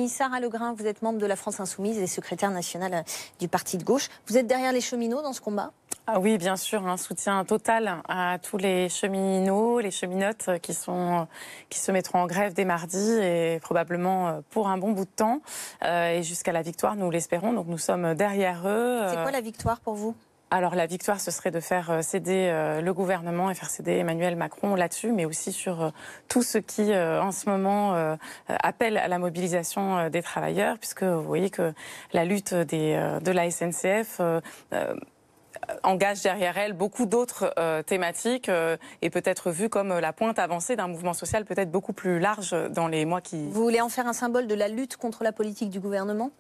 Insoumise. Sarah Legrain, vous êtes membre de la France Insoumise et secrétaire nationale du parti de gauche. Vous êtes derrière les cheminots dans ce combat ? Ah oui, bien sûr, un soutien total à tous les cheminots, les cheminotes qui se mettront en grève dès mardi et probablement pour un bon bout de temps. Et jusqu'à la victoire, nous l'espérons. Donc nous sommes derrière eux. C'est quoi la victoire pour vous ? Alors la victoire, ce serait de faire céder le gouvernement et faire céder Emmanuel Macron là-dessus, mais aussi sur tout ce qui, en ce moment, appelle à la mobilisation des travailleurs, puisque vous voyez que la lutte de la SNCF engage derrière elle beaucoup d'autres thématiques et peut être vue comme la pointe avancée d'un mouvement social peut-être beaucoup plus large dans les mois qui... Vous voulez en faire un symbole de la lutte contre la politique du gouvernement ?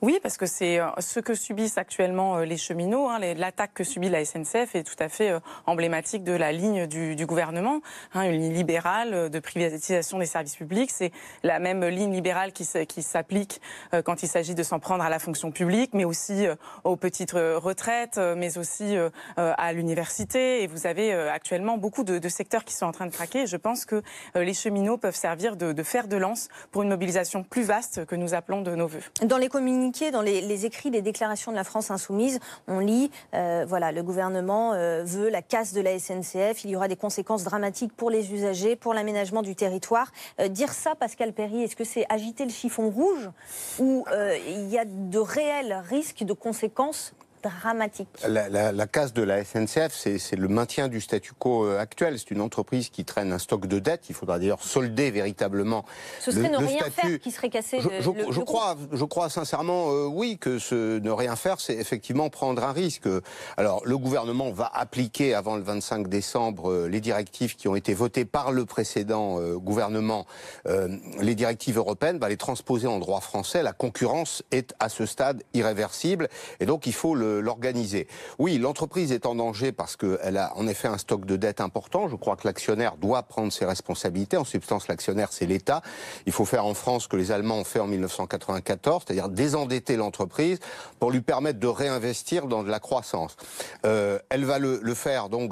Oui, parce que c'est ce que subissent actuellement les cheminots. L'attaque que subit la SNCF est tout à fait emblématique de la ligne du gouvernement, une ligne libérale de privatisation des services publics. C'est la même ligne libérale qui s'applique quand il s'agit de s'en prendre à la fonction publique, mais aussi aux petites retraites, mais aussi à l'université. Et vous avez actuellement beaucoup de secteurs qui sont en train de craquer. Et je pense que les cheminots peuvent servir de fer de lance pour une mobilisation plus vaste que nous appelons de nos vœux. Dans les communiqués, dans les écrits, les déclarations de la France Insoumise, on lit, le gouvernement veut la casse de la SNCF, il y aura des conséquences dramatiques pour les usagers, pour l'aménagement du territoire. Dire ça, Pascal Perry, est-ce que c'est agiter le chiffon rouge ou il y a de réels risques de conséquences dramatique? La casse de la SNCF, c'est le maintien du statu quo actuel. C'est une entreprise qui traîne un stock de dettes. Il faudra d'ailleurs solder véritablement. Ce serait ne rien faire qui serait cassé. Je crois sincèrement, oui, que ne rien faire, c'est effectivement prendre un risque. Alors, le gouvernement va appliquer avant le 25 décembre les directives qui ont été votées par le précédent gouvernement. Les directives européennes va les transposer en droit français. La concurrence est à ce stade irréversible et donc il faut l'organiser. Oui, l'entreprise est en danger parce qu'elle a en effet un stock de dettes important. Je crois que l'actionnaire doit prendre ses responsabilités. En substance, l'actionnaire, c'est l'État. Il faut faire en France ce que les Allemands ont fait en 1994, c'est-à-dire désendetter l'entreprise pour lui permettre de réinvestir dans de la croissance. Elle va le faire, donc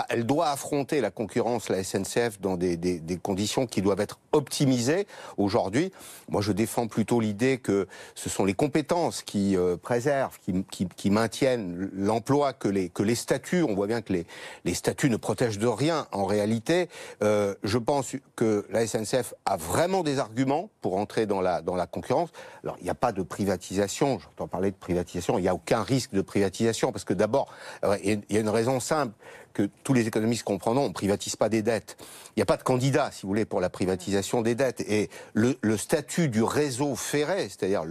elle doit affronter la concurrence, la SNCF, dans des conditions qui doivent être optimisées. Aujourd'hui, moi je défends plutôt l'idée que ce sont les compétences qui préservent, qui maintiennent l'emploi, que les statuts, on voit bien que les statuts ne protègent de rien en réalité. Je pense que la SNCF a vraiment des arguments pour entrer dans la concurrence. Alors il n'y a pas de privatisation, j'entends parler de privatisation, il n'y a aucun risque de privatisation parce que d'abord, il y a une raison simple que tous les économistes comprendront, on ne privatise pas des dettes. Il n'y a pas de candidat, si vous voulez, pour la privatisation des dettes. Et le statut du réseau ferré, c'est-à-dire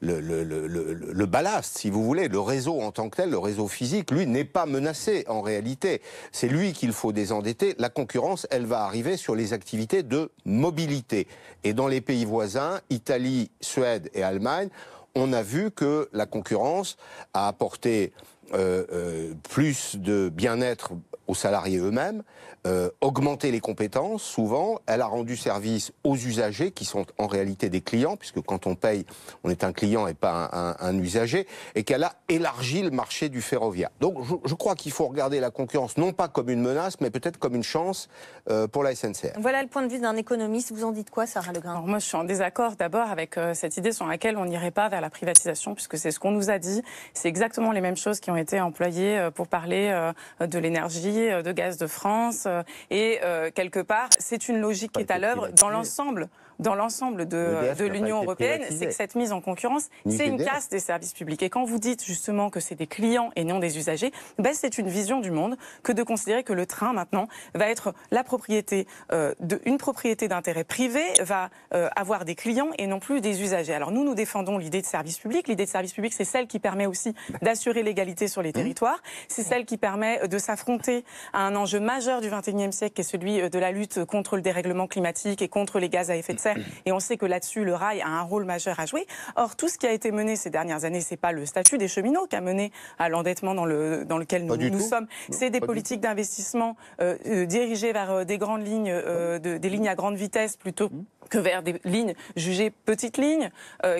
le ballast, si vous voulez, le réseau en tant que tel, le réseau physique, lui, n'est pas menacé en réalité. C'est lui qu'il faut désendetter. La concurrence, elle va arriver sur les activités de mobilité. Et dans les pays voisins, Italie, Suède et Allemagne, on a vu que la concurrence a apporté plus de bien-être aux salariés eux-mêmes, augmenter les compétences, souvent, elle a rendu service aux usagers qui sont en réalité des clients, puisque quand on paye, on est un client et pas un usager, et qu'elle a élargi le marché du ferroviaire. Donc je crois qu'il faut regarder la concurrence non pas comme une menace, mais peut-être comme une chance pour la SNCF. Voilà le point de vue d'un économiste. Vous en dites quoi, Sarah Legrain? Alors moi, je suis en désaccord d'abord avec cette idée sur laquelle on n'irait pas vers la privatisation, puisque c'est ce qu'on nous a dit. C'est exactement les mêmes choses qui ont été employées pour parler de l'énergie, de Gaz de France. Et quelque part, c'est une logique qui est à l'œuvre dans l'ensemble de l'Union européenne. C'est que cette mise en concurrence, c'est une casse des services publics. Et quand vous dites justement que c'est des clients et non des usagers, c'est une vision du monde que de considérer que le train, maintenant, va être la propriété une propriété d'intérêt privé, va avoir des clients et non plus des usagers. Alors nous défendons l'idée de service public. L'idée de service public, c'est celle qui permet aussi d'assurer l'égalité sur les territoires. C'est celle qui permet de s'affronter à un enjeu majeur du XXIe siècle, qui est celui de la lutte contre le dérèglement climatique et contre les gaz à effet de serre. Et on sait que là-dessus, le rail a un rôle majeur à jouer. Or, tout ce qui a été mené ces dernières années, c'est pas le statut des cheminots qui a mené à l'endettement dans lequel nous sommes. C'est des politiques d'investissement dirigées vers des grandes lignes, des lignes à grande vitesse plutôt que vers des lignes jugées petites lignes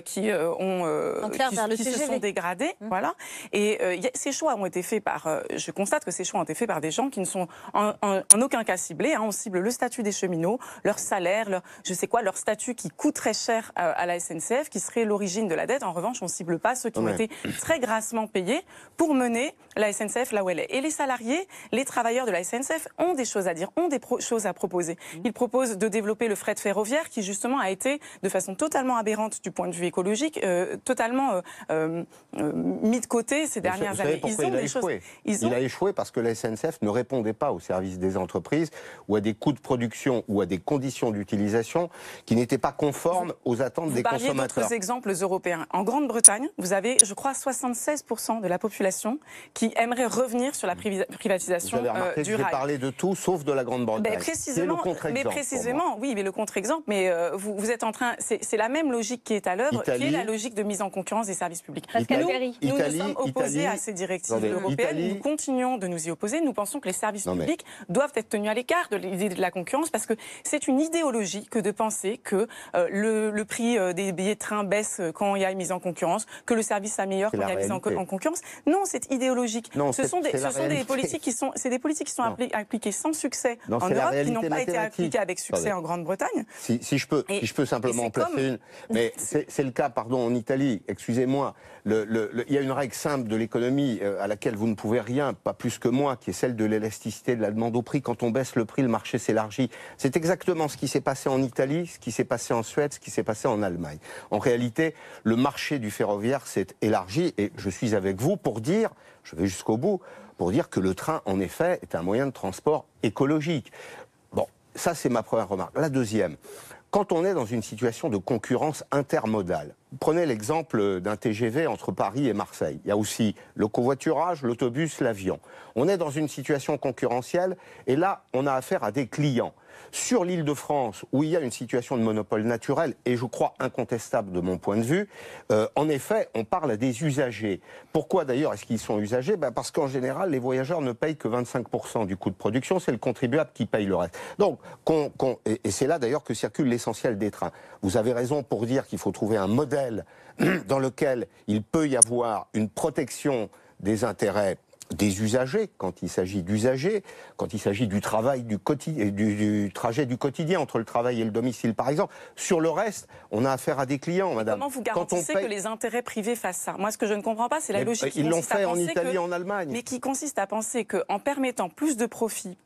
qui se sont dégradées. Voilà. Et ces choix ont été faits par, je constate que ces choix ont été faits par des gens qui ne sont en aucun cas ciblés. On cible le statut des cheminots, leur salaire, leur statut qui coûte très cher à la SNCF, qui serait l'origine de la dette. En revanche, on ne cible pas ceux qui ont été très grassement payés pour mener la SNCF là où elle est. Et les salariés, les travailleurs de la SNCF ont des choses à dire, ont des choses à proposer. Ils proposent de développer le fret ferroviaire qui justement a été de façon totalement aberrante du point de vue écologique, totalement mis de côté ces dernières années. Il a échoué parce que la SNCF ne répondait pas au service des entreprises ou à des coûts de production ou à des conditions d'utilisation qui n'étaient pas conformes aux attentes des consommateurs. Vous parliez d'autres exemples européens. En Grande-Bretagne, vous avez, je crois, 76% de la population qui aimerait revenir sur la privatisation du rail. J'ai parlé de tout sauf de la Grande-Bretagne. Précisément, oui, mais le contre-exemple, vous êtes en train, c'est la même logique qui est à l'œuvre, qui est la logique de mise en concurrence des services publics. Nous sommes opposés à ces directives européennes, nous continuons de nous y opposer, nous pensons que les services publics doivent être tenus à l'écart de l'idée de la concurrence parce que c'est une idéologie que de penser que le prix des billets de train baisse quand il y a une mise en concurrence, que le service s'améliore quand il y a une mise en concurrence. Non, c'est idéologique. Ce sont des politiques qui sont appliquées sans succès en Europe, qui n'ont pas été appliquées avec succès en Grande-Bretagne. Si je peux simplement en placer une, mais c'est le cas, pardon, en Italie, excusez-moi, il y a une règle simple de l'économie à laquelle vous ne pouvez rien, pas plus que moi, qui est celle de l'élasticité de la demande au prix. Quand on baisse le prix, le marché s'élargit. C'est exactement ce qui s'est passé en Italie, ce qui s'est passé en Suède, ce qui s'est passé en Allemagne. En réalité, le marché du ferroviaire s'est élargi et je suis avec vous pour dire, je vais jusqu'au bout, pour dire que le train, en effet, est un moyen de transport écologique. Bon, ça c'est ma première remarque. La deuxième, quand on est dans une situation de concurrence intermodale, prenez l'exemple d'un TGV entre Paris et Marseille. Il y a aussi le covoiturage, l'autobus, l'avion. On est dans une situation concurrentielle et là, on a affaire à des clients. Sur l'Île-de-France, où il y a une situation de monopole naturel, et je crois incontestable de mon point de vue, en effet, on parle à des usagers. Pourquoi d'ailleurs est-ce qu'ils sont usagers ? Parce qu'en général, les voyageurs ne payent que 25% du coût de production, c'est le contribuable qui paye le reste. Donc, et c'est là d'ailleurs que circule l'essentiel des trains. Vous avez raison pour dire qu'il faut trouver un modèle dans lequel il peut y avoir une protection des intérêts des usagers, quand il s'agit d'usagers, quand il s'agit du travail du trajet du quotidien entre le travail et le domicile, par exemple. Sur le reste, on a affaire à des clients, madame. Comment vous garantissez que les intérêts privés fassent ça ? Moi, ce que je ne comprends pas, c'est la logique ils l'ont fait en Italie, en Allemagne. Mais qui consiste à penser qu'en permettant plus de profit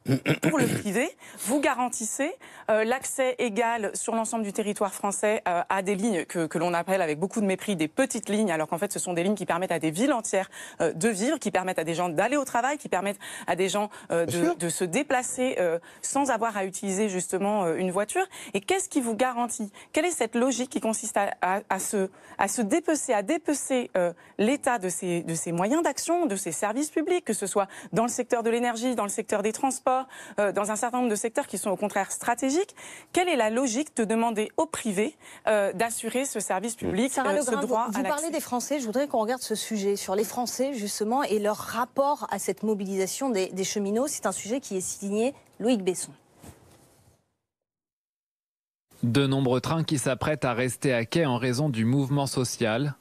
pour le privé, vous garantissez l'accès égal sur l'ensemble du territoire français à des lignes que l'on appelle avec beaucoup de mépris des petites lignes, alors qu'en fait, ce sont des lignes qui permettent à des villes entières de vivre, qui permettent à des gens d'aller au travail, qui permettent à des gens de se déplacer sans avoir à utiliser justement une voiture. Et qu'est-ce qui vous garantit ? Quelle est cette logique qui consiste à se dépecer, à dépecer l'état de ces moyens d'action, de ces services publics, que ce soit dans le secteur de l'énergie, dans le secteur des transports, dans un certain nombre de secteurs qui sont au contraire stratégiques. Quelle est la logique de demander au privé d'assurer ce service public, ce droit à l'accès ? Vous parlez des Français, je voudrais qu'on regarde ce sujet sur les Français justement et leur rapport à cette mobilisation des cheminots. C'est un sujet qui est signé Loïc Besson. De nombreux trains qui s'apprêtent à rester à quai en raison du mouvement social.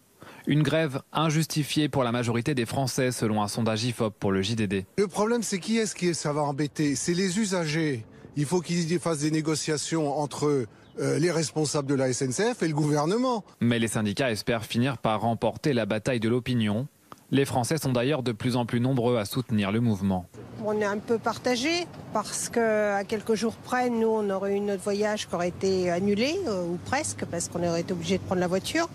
Une grève injustifiée pour la majorité des Français, selon un sondage IFOP pour le JDD. Le problème, c'est qui est-ce qui ça va embêter ? C'est les usagers. Il faut qu'ils fassent des négociations entre les responsables de la SNCF et le gouvernement. Mais les syndicats espèrent finir par remporter la bataille de l'opinion. Les Français sont d'ailleurs de plus en plus nombreux à soutenir le mouvement. On est un peu partagé parce qu'à quelques jours près, nous, on aurait eu notre voyage qui aurait été annulé, ou presque, parce qu'on aurait été obligé de prendre la voiture.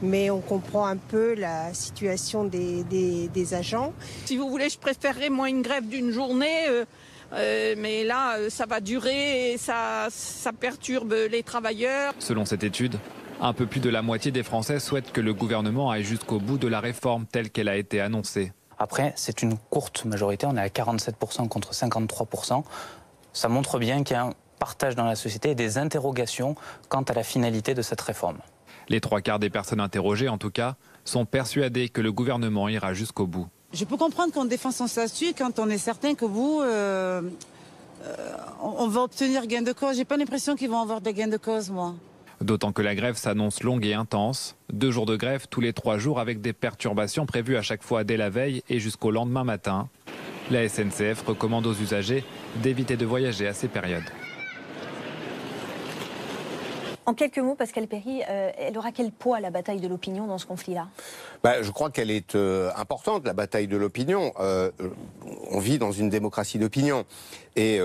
Mais on comprend un peu la situation des agents. Si vous voulez, je préférerais moi une grève d'une journée, mais là, ça va durer et ça perturbe les travailleurs. Selon cette étude, un peu plus de la moitié des Français souhaitent que le gouvernement aille jusqu'au bout de la réforme telle qu'elle a été annoncée. Après, c'est une courte majorité, on est à 47% contre 53%. Ça montre bien qu'il y a un partage dans la société et des interrogations quant à la finalité de cette réforme. Les 3/4 des personnes interrogées, en tout cas, sont persuadées que le gouvernement ira jusqu'au bout. Je peux comprendre qu'on défend son statut quand on est certain que vous on va obtenir gain de cause. J'ai pas l'impression qu'ils vont avoir des gains de cause, moi. D'autant que la grève s'annonce longue et intense. 2 jours de grève tous les 3 jours avec des perturbations prévues à chaque fois dès la veille et jusqu'au lendemain matin. La SNCF recommande aux usagers d'éviter de voyager à ces périodes. En quelques mots, Pascal Perry, elle aura quel poids la bataille de l'opinion dans ce conflit-là ? Je crois qu'elle est importante, la bataille de l'opinion. On vit dans une démocratie d'opinion. Et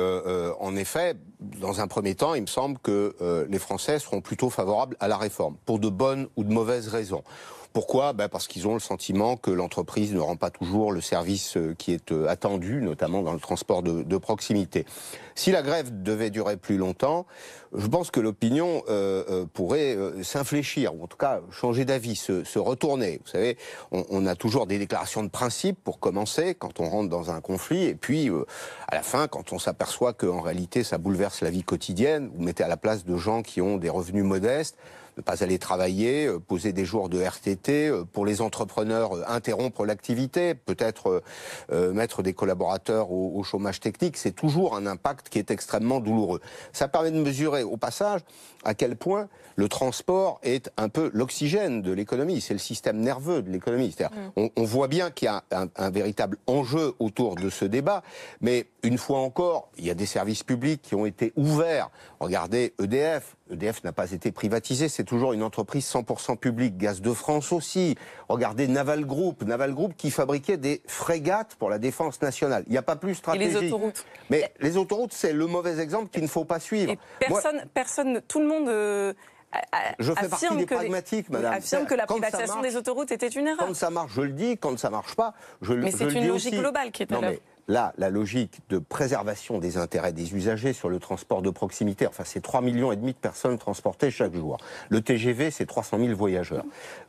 en effet, dans un premier temps, il me semble que les Français seront plutôt favorables à la réforme, pour de bonnes ou de mauvaises raisons. Pourquoi ? Parce qu'ils ont le sentiment que l'entreprise ne rend pas toujours le service qui est attendu, notamment dans le transport de proximité. Si la grève devait durer plus longtemps, je pense que l'opinion pourrait s'infléchir, ou en tout cas changer d'avis, se retourner. Vous savez, on a toujours des déclarations de principe pour commencer, quand on rentre dans un conflit, et puis à la fin, quand on s'aperçoit qu'en réalité ça bouleverse la vie quotidienne, vous mettez à la place de gens qui ont des revenus modestes, ne pas aller travailler, poser des jours de RTT, pour les entrepreneurs interrompre l'activité, peut-être mettre des collaborateurs au chômage technique, c'est toujours un impact qui est extrêmement douloureux. Ça permet de mesurer au passage à quel point le transport est un peu l'oxygène de l'économie, c'est le système nerveux de l'économie. On voit bien qu'il y a un véritable enjeu autour de ce débat, mais une fois encore, il y a des services publics qui ont été ouverts. Regardez EDF. EDF n'a pas été privatisé, c'est toujours une entreprise 100% publique. Gaz de France aussi. Regardez Naval Group qui fabriquait des frégates pour la défense nationale. Il n'y a pas plus stratégique. Et les autoroutes. Mais les autoroutes, c'est le mauvais exemple qu'il ne faut pas suivre. Et personne, tout le monde... Je fais partie des pragmatiques, madame. Affirme que la privatisation des autoroutes était une erreur. Quand ça marche, je le dis. Quand ça marche pas, je le dis aussi. Mais c'est une logique globale qui est à l'œuvre. Là, la logique de préservation des intérêts des usagers sur le transport de proximité, enfin, c'est 3,5 millions de personnes transportées chaque jour. Le TGV, c'est 300 000 voyageurs.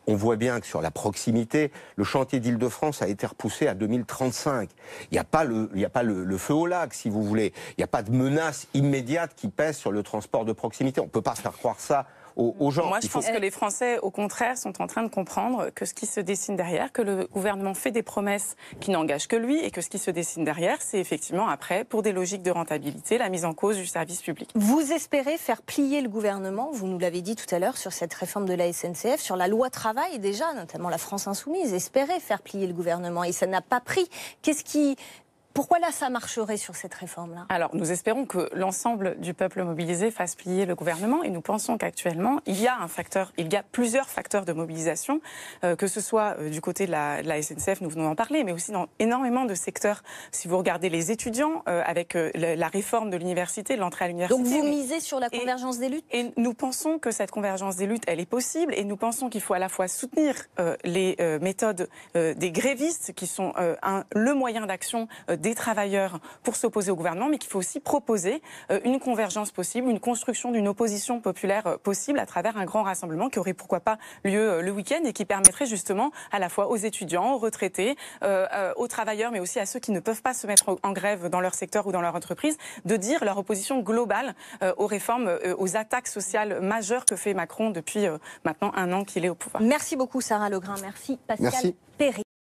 On voit bien que sur la proximité, le chantier d'Île-de-France a été repoussé à 2035. Il n'y a pas le feu au lac, si vous voulez. Il n'y a pas de menace immédiate qui pèse sur le transport de proximité. On ne peut pas faire croire ça aux gens. Moi, je pense que les Français, au contraire, sont en train de comprendre que ce qui se dessine derrière, que le gouvernement fait des promesses qui n'engagent que lui, et que ce qui se dessine derrière, c'est effectivement après, pour des logiques de rentabilité, la mise en cause du service public. Vous espérez faire plier le gouvernement, vous nous l'avez dit tout à l'heure, sur cette réforme de la SNCF, sur la loi travail déjà, notamment la France Insoumise, espérait faire plier le gouvernement, et ça n'a pas pris. Pourquoi là, ça marcherait sur cette réforme-là ? Alors, nous espérons que l'ensemble du peuple mobilisé fasse plier le gouvernement, et nous pensons qu'actuellement, il y a plusieurs facteurs de mobilisation, que ce soit du côté de la SNCF, nous venons d'en parler, mais aussi dans énormément de secteurs. Si vous regardez les étudiants, avec la réforme de l'université, de l'entrée à l'université. Donc vous misez sur la convergence des luttes ? Et nous pensons que cette convergence des luttes, elle est possible, et nous pensons qu'il faut à la fois soutenir les méthodes des grévistes, qui sont le moyen d'action des travailleurs pour s'opposer au gouvernement, mais qu'il faut aussi proposer une convergence possible, une construction d'une opposition populaire possible à travers un grand rassemblement qui aurait pourquoi pas lieu le week-end et qui permettrait justement à la fois aux étudiants, aux retraités, aux travailleurs, mais aussi à ceux qui ne peuvent pas se mettre en grève dans leur secteur ou dans leur entreprise, de dire leur opposition globale aux réformes, aux attaques sociales majeures que fait Macron depuis maintenant 1 an qu'il est au pouvoir. Merci beaucoup Sarah Legrain, merci Pascal Perry.